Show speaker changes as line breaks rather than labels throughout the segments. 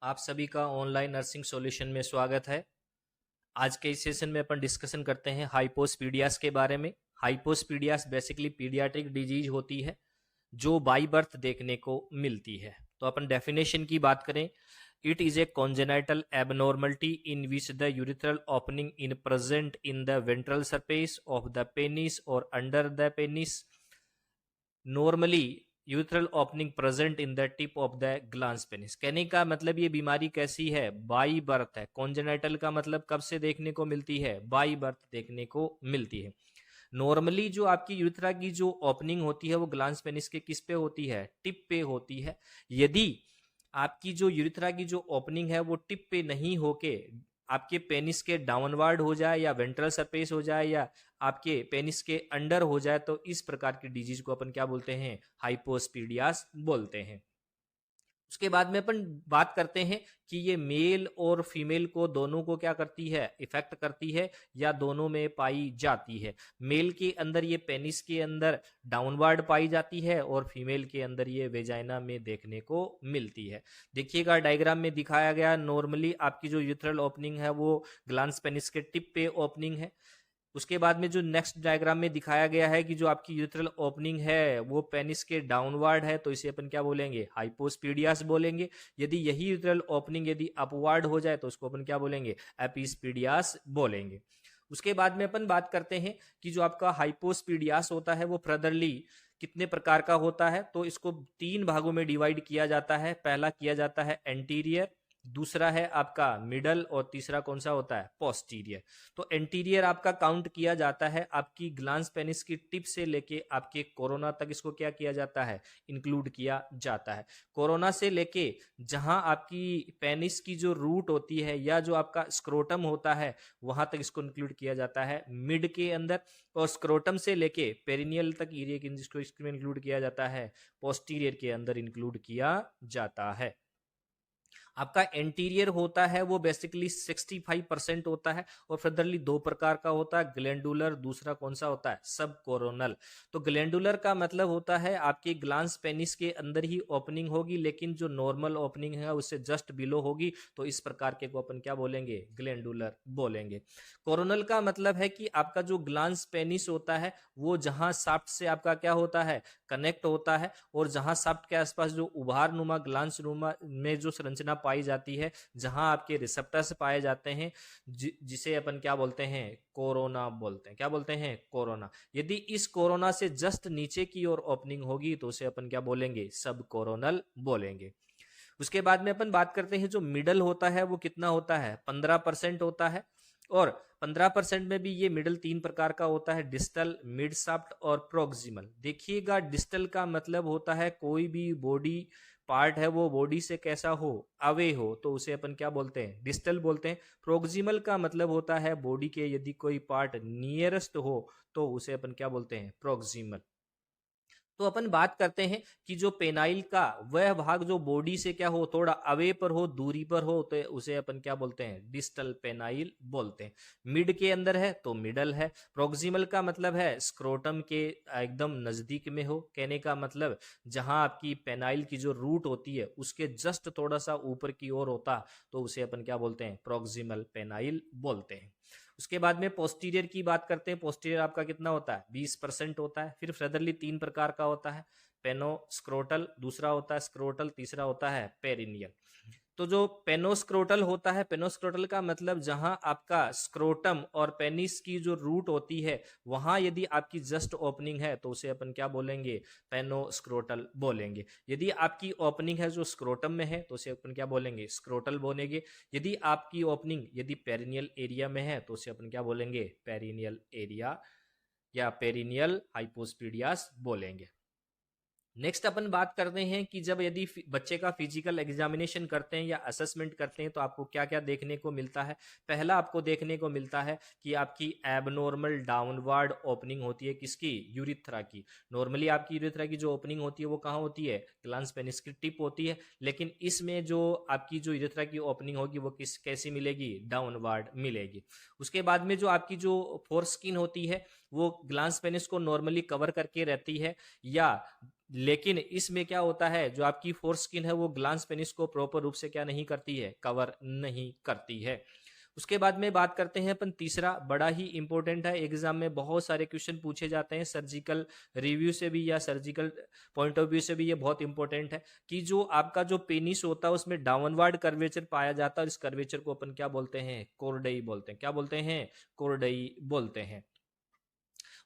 आप सभी का ऑनलाइन नर्सिंग सॉल्यूशन में स्वागत है। आज के इस सेशन में अपन डिस्कशन करते हैं हाइपोस्पीडियास के बारे में। हाइपोस्पीडियास बेसिकली पीडियाट्रिक डिजीज होती है जो बाई बर्थ देखने को मिलती है। तो अपन डेफिनेशन की बात करें, it is a congenital abnormality in which the urethral opening in present in the ventral surface of the penis और under the penis, normally urethral opening present in the tip of the glans penis. कहने का मतलब ये बीमारी कैसी है, by birth है। Congenital का मतलब कब से देखने को मिलती है, बाई बर्थ देखने को मिलती है। नॉर्मली जो आपकी यूथ्रा की जो ओपनिंग होती है वो ग्लांस पेनिस के किस पे होती है, टिप पे होती है। यदि आपकी जो यूरिथ्रा की जो ओपनिंग है वो टिप पे नहीं होके आपके पेनिस के डाउनवर्ड हो जाए या वेंट्रल सरफेस हो जाए या आपके पेनिस के अंडर हो जाए, तो इस प्रकार की डिजीज को अपन क्या बोलते हैं, हाइपोस्पीडियास बोलते हैं। उसके बाद में अपन बात करते हैं कि ये मेल और फीमेल को दोनों को क्या करती है, इफेक्ट करती है या दोनों में पाई जाती है। मेल के अंदर ये पेनिस के अंदर डाउनवर्ड पाई जाती है और फीमेल के अंदर ये वेजाइना में देखने को मिलती है। देखिएगा डायग्राम में दिखाया गया, नॉर्मली आपकी जो यूथ्रल ओपनिंग है वो ग्लांस पेनिस के टिप पे ओपनिंग है। उसके बाद में जो नेक्स्ट डायग्राम में दिखाया गया है कि जो आपकी यूथ्रल ओपनिंग है वो पेनिस के डाउनवर्ड है, तो इसे अपन क्या बोलेंगे, हाइपोस्पीडियास बोलेंगे। यदि यही यूथ्रल ओपनिंग यदि अपवर्ड हो जाए तो उसको अपन क्या बोलेंगे, एपिस्पीडियास बोलेंगे। उसके बाद में अपन बात करते हैं कि जो आपका हाइपोस्पीडियास होता है वो फर्दरली कितने प्रकार का होता है, तो इसको 3 भागों में डिवाइड किया जाता है। पहला किया जाता है एंटीरियर, दूसरा है आपका मिडल और तीसरा कौन सा होता है, पोस्टीरियर। तो एंटीरियर आपका काउंट किया जाता है आपकी ग्लांस पेनिस की टिप से लेके आपके कोरोना तक, इसको क्या किया जाता है, इंक्लूड किया जाता है। कोरोना से लेके जहां आपकी पेनिस की जो रूट होती है या जो आपका स्क्रोटम होता है वहां तक इसको इंक्लूड किया जाता है मिड के अंदर, और स्क्रोटम से लेके पेरिनियल तक एरिया जिसको इसमें इंक्लूड किया जाता है पोस्टीरियर के अंदर इंक्लूड किया जाता है। आपका एंटीरियर होता है वो बेसिकली 65% होता है और फर्दरली 2 प्रकार का होता है, ग्लैंडुलर, दूसरा कौन सा होता है, सब कोरोनल। तो ग्लैंडुलर का मतलब होता है आपके ग्लांस पेनिस के अंदर ही ओपनिंग होगी लेकिन जो नॉर्मल ओपनिंग है उससे जस्ट बिलो होगी, तो इस प्रकार के को अपन क्या बोलेंगे, ग्लैंडुलर बोलेंगे। कोरोनल का मतलब है कि आपका जो ग्लांस पेनिस होता है वो जहां शाफ्ट से आपका क्या होता है, कनेक्ट होता है, और जहां शाफ्ट के आसपास जो उभार नुमा ग्लांस नुमा में जो संरचना पाई जाती है, जहां आपके रिसेप्टर्स पाए जाते हैं, जिसे अपन क्या बोलते हैं, कोरोना बोलते हैं। क्या बोलते हैं, कोरोना। यदि इस कोरोना से जस्ट नीचे की ओर ओपनिंग होगी तो उसे अपन क्या बोलेंगे, सब कोरोनल बोलेंगे। उसके बाद में अपन बात करते हैं जो मिडल होता है वो कितना होता है, 15% होता है। और 15% में भी ये मिडल 3 प्रकार का होता है, डिस्टल, मिड शाफ्ट और प्रोक्सिमल। देखिएगा डिस्टल का मतलब होता है कोई भी बॉडी पार्ट है वो बॉडी से कैसा हो, अवे हो, तो उसे अपन क्या बोलते हैं, डिस्टल बोलते हैं। प्रोक्सिमल का मतलब होता है बॉडी के यदि कोई पार्ट नियरेस्ट हो तो उसे अपन क्या बोलते हैं, प्रोक्सिमल। तो अपन बात करते हैं कि जो पेनाइल का वह भाग जो बॉडी से क्या हो, थोड़ा अवे पर हो, दूरी पर हो, तो उसे अपन क्या बोलते हैं, डिस्टल पेनाइल बोलते हैं। मिड के अंदर है तो मिडल है। प्रोक्सिमल का मतलब है स्क्रोटम के एकदम नजदीक में हो, कहने का मतलब जहां आपकी पेनाइल की जो रूट होती है उसके जस्ट थोड़ा सा ऊपर की ओर होता, तो उसे अपन क्या बोलते हैं, प्रोक्सिमल पेनाइल बोलते हैं। उसके बाद में पोस्टीरियर की बात करते हैं। पोस्टीरियर आपका कितना होता है, 20% होता है। फिर फर्दरली 3 प्रकार का होता है, पेनोस्क्रोटल, दूसरा होता है स्क्रोटल, तीसरा होता है पेरिनियल। तो जो पेनोस्क्रोटल होता है, पेनोस्क्रोटल का मतलब जहां आपका स्क्रोटम और पेनिस की जो रूट होती है वहां यदि आपकी जस्ट ओपनिंग है तो उसे अपन क्या बोलेंगे, पेनोस्क्रोटल बोलेंगे। यदि आपकी ओपनिंग है जो स्क्रोटम में है तो उसे अपन क्या बोलेंगे, स्क्रोटल बोलेंगे। यदि आपकी ओपनिंग यदि पेरिनियल एरिया में है तो उसे अपन क्या बोलेंगे, पेरिनियल एरिया या पेरिनियल हाइपोस्पीडियास बोलेंगे। नेक्स्ट अपन बात करते हैं कि जब यदि बच्चे का फिजिकल एग्जामिनेशन करते हैं या असेसमेंट करते हैं तो आपको क्या क्या देखने को मिलता है। पहला आपको देखने को मिलता है कि आपकी एबनॉर्मल डाउनवर्ड ओपनिंग होती है, किसकी, यूरिथ्रा की। नॉर्मली आपकी यूरिथ्रा की जो ओपनिंग होती है वो कहाँ होती है, ग्लांस पेनिस की टिप होती है, लेकिन इसमें जो आपकी जो यूरिथ्रा की ओपनिंग होगी वो कैसी मिलेगी, डाउनवर्ड मिलेगी। उसके बाद में जो आपकी जो फोर स्किन होती है वो ग्लांस पेनिस को नॉर्मली कवर करके रहती है, या लेकिन इसमें क्या होता है, जो आपकी फोर स्किन है वो ग्लांस पेनिस को प्रॉपर रूप से क्या नहीं करती है, कवर नहीं करती है। उसके बाद में बात करते हैं अपन तीसरा, बड़ा ही इंपॉर्टेंट है, एग्जाम में बहुत सारे क्वेश्चन पूछे जाते हैं सर्जिकल रिव्यू से भी या सर्जिकल पॉइंट ऑफ व्यू से भी, ये बहुत इंपॉर्टेंट है कि जो आपका जो पेनिस होता है उसमें डाउनवर्ड कर्वेचर पाया जाता है, और इस कर्वेचर को अपन क्या बोलते हैं, कोर्डई बोलते हैं। क्या बोलते हैं, कोर्डई बोलते हैं।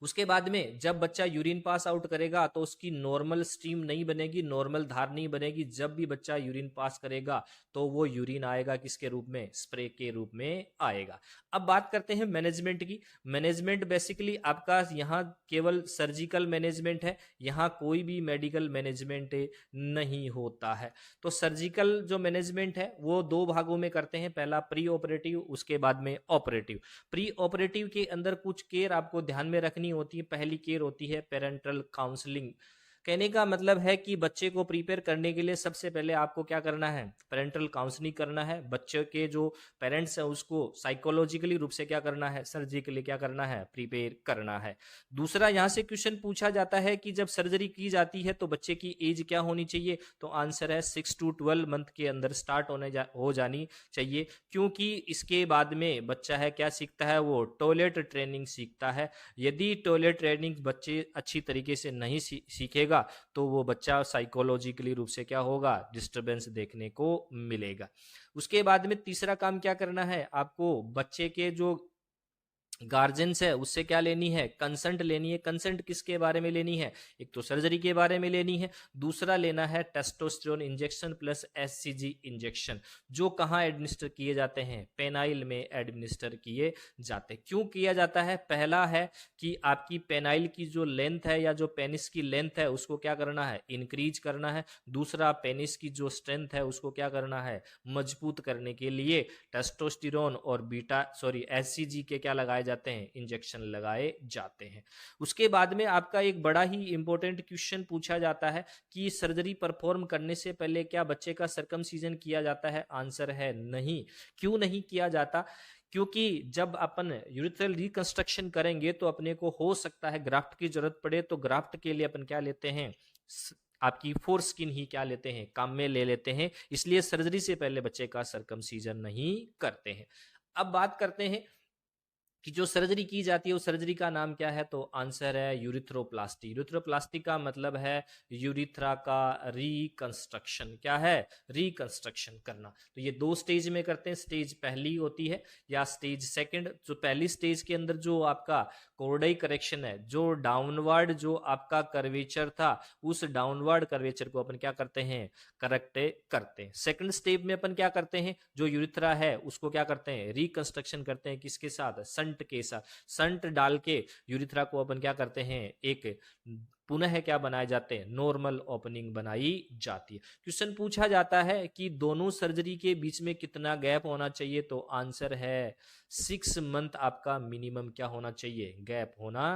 उसके बाद में जब बच्चा यूरिन पास आउट करेगा तो उसकी नॉर्मल स्ट्रीम नहीं बनेगी, नॉर्मल धार नहीं बनेगी। जब भी बच्चा यूरिन पास करेगा तो वो यूरिन आएगा किसके रूप में, स्प्रे के रूप में आएगा। अब बात करते हैं मैनेजमेंट की। मैनेजमेंट बेसिकली आपका यहाँ केवल सर्जिकल मैनेजमेंट है, यहाँ कोई भी मेडिकल मैनेजमेंट नहीं होता है। तो सर्जिकल जो मैनेजमेंट है वो दो भागों में करते हैं, पहला प्री ऑपरेटिव, उसके बाद में ऑपरेटिव। प्री ऑपरेटिव के अंदर कुछ केयर आपको ध्यान में रखनी होती है। पहली केयर होती है पेरेंटल काउंसलिंग। कहने का मतलब है कि बच्चे को प्रिपेयर करने के लिए सबसे पहले आपको क्या करना है, पेरेंटल काउंसलिंग करना है। बच्चे के जो पेरेंट्स है उसको साइकोलॉजिकली रूप से क्या करना है, सर्जिकली क्या करना है, प्रिपेयर करना है। दूसरा, यहां से क्वेश्चन पूछा जाता है कि जब सर्जरी की जाती है तो बच्चे की एज क्या होनी चाहिए, तो आंसर है 6 to 12 मंथ के अंदर स्टार्ट हो जानी चाहिए, क्योंकि इसके बाद में बच्चा है क्या सीखता है, वो टॉयलेट ट्रेनिंग सीखता है। यदि टॉयलेट ट्रेनिंग बच्चे अच्छी तरीके से नहीं सीखेगा तो वो बच्चा साइकोलॉजिकली रूप से क्या होगा, डिस्टरबेंस देखने को मिलेगा। उसके बाद में तीसरा काम क्या करना है, आपको बच्चे के जो गार्जियंस है उससे क्या लेनी है, कंसेंट लेनी है। कंसेंट किसके बारे में लेनी है, एक तो सर्जरी के बारे में लेनी है, दूसरा लेना है testosterone injection plus SCG injection, जो कहाँ एडमिनिस्टर किए जाते हैं, पेनाइल में एडमिनिस्टर किए जाते हैं। क्यों किया जाता है, पहला है कि आपकी पेनाइल की जो लेंथ है या जो पेनिस की लेंथ है उसको क्या करना है, इंक्रीज करना है। दूसरा, पेनिस की जो स्ट्रेंथ है उसको क्या करना है, मजबूत करने के लिए टेस्टोस्टेरोन और एससीजी के क्या लगाए जाते हैं, इंजेक्शन लगाए जाते हैं। उसके बाद में आपका एक बड़ा ही इंपॉर्टेंट क्वेश्चन पूछा जाता है कि सर्जरी परफॉर्म करने से पहले क्या बच्चे का सर्कमसीजन किया जाता है, आंसर है नहीं। क्यों नहीं किया जाता, क्योंकि जब अपन यूरिथ्रल रिकंस्ट्रक्शन करेंगे तो अपने को हो सकता है ग्राफ्ट की जरूरत पड़े, तो ग्राफ्ट के लिए अपन क्या लेते हैं, आपकी फोर स्किन ही क्या लेते हैं, काम में ले लेते हैं। इसलिए सर्जरी से पहले बच्चे का सर्कमसीजन नहीं करते हैं। अब बात करते हैं कि जो सर्जरी की जाती है उस सर्जरी का नाम क्या है, तो आंसर है यूरिथ्रोप्लास्टी। यूरिथ्रोप्लास्टी का मतलब है यूरिथ्रा का रिकंस्ट्रक्शन। क्या है, रिकंस्ट्रक्शन करना। तो ये दो स्टेज में करते हैं, स्टेज पहली होती है या स्टेज सेकंड। जो पहली स्टेज के अंदर जो आपका कोर्डई करेक्शन है, जो डाउनवर्ड जो आपका कर्वेचर था, उस डाउनवर्ड कर्वेचर को अपन क्या करते हैं, करेक्ट करते हैं। सेकंड स्टेप में अपन क्या करते हैं, जो यूरिथ्रा है उसको क्या करते हैं, रिकंस्ट्रक्शन करते हैं। किसके साथ, संट के साथ। संट डाल के यूरिथ्रा को अपन क्या करते हैं, एक पुनः क्या बनाए जाते हैं, नॉर्मल ओपनिंग बनाई जाती है। क्वेश्चन पूछा जाता है कि दोनों सर्जरी के बीच में कितना गैप होना चाहिए, तो आंसर है 6 मंथ आपका मिनिमम क्या होना चाहिए, गैप होना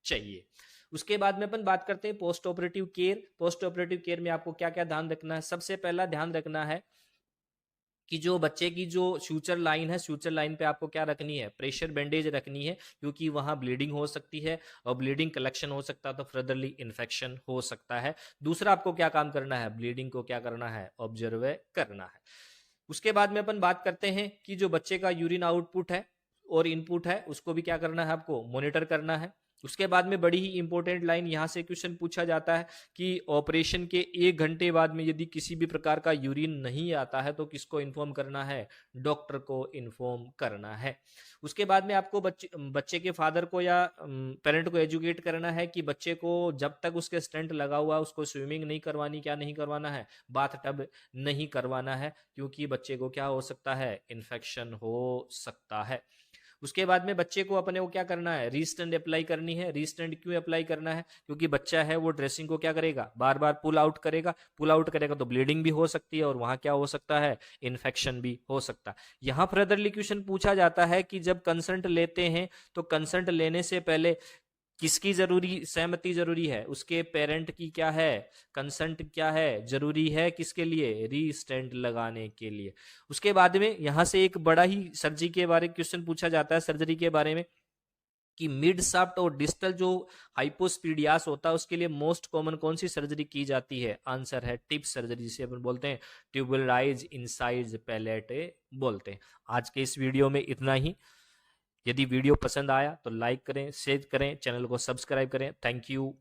चाहिए। उसके बाद में अपन बात करते हैं post operative care. Post operative care में आपको क्या क्या ध्यान रखना है, सबसे पहला ध्यान रखना है कि जो बच्चे की जो फ्यूचर लाइन है, फ्यूचर लाइन पे आपको क्या रखनी है, प्रेशर बैंडेज रखनी है, क्योंकि वहां ब्लीडिंग हो सकती है और ब्लीडिंग कलेक्शन हो सकता है तो फर्दरली इन्फेक्शन हो सकता है। दूसरा, आपको क्या काम करना है, ब्लीडिंग को क्या करना है, ऑब्जर्व करना है। उसके बाद में अपन बात करते हैं कि जो बच्चे का यूरिन आउटपुट है और इनपुट है उसको भी क्या करना है, आपको मॉनिटर करना है। उसके बाद में बड़ी ही इंपॉर्टेंट लाइन यहां से क्वेश्चन पूछा जाता है कि ऑपरेशन के 1 घंटे बाद में यदि किसी भी प्रकार का यूरिन नहीं आता है तो किसको इन्फॉर्म करना है, डॉक्टर को इन्फॉर्म करना है। उसके बाद में आपको बच्चे के फादर को या पेरेंट को एजुकेट करना है कि बच्चे को जब तक उसके स्टेंट लगा हुआ है उसको स्विमिंग नहीं करवानी, क्या नहीं करवाना है, बाथ टब नहीं करवाना है, क्योंकि बच्चे को क्या हो सकता है, इन्फेक्शन हो सकता है। उसके बाद में बच्चे को अपने को क्या करना है, रीस्टैंड अप्लाई करनी है। रीस्टैंड क्यों अप्लाई करना है, क्योंकि बच्चा है वो ड्रेसिंग को क्या करेगा, बार बार पुल आउट करेगा। पुल आउट करेगा तो ब्लीडिंग भी हो सकती है और वहां क्या हो सकता है, इन्फेक्शन भी हो सकता है। यहां फर्दरली क्वेश्चन पूछा जाता है कि जब कंसल्ट लेते हैं तो कंसल्ट लेने से पहले किसकी जरूरी सहमति जरूरी है, उसके पेरेंट की क्या है, कंसेंट क्या है, जरूरी है, किसके लिए, रीस्टेंट लगाने के लिए। उसके बाद में यहां से एक बड़ा ही सर्जरी के बारे में क्वेश्चन पूछा जाता है, सर्जरी के बारे में कि मिड शाफ्ट और डिस्टल जो हाइपोस्पीडियास होता है उसके लिए मोस्ट कॉमन कौन सी सर्जरी की जाती है? आंसर है टिप सर्जरी, जिसे अपन बोलते हैं ट्यूबुलाइज इंसाइज पैलेट बोलते हैं। आज के इस वीडियो में इतना ही। यदि वीडियो पसंद आया तो लाइक करें, शेयर करें, चैनल को सब्सक्राइब करें। Thank you.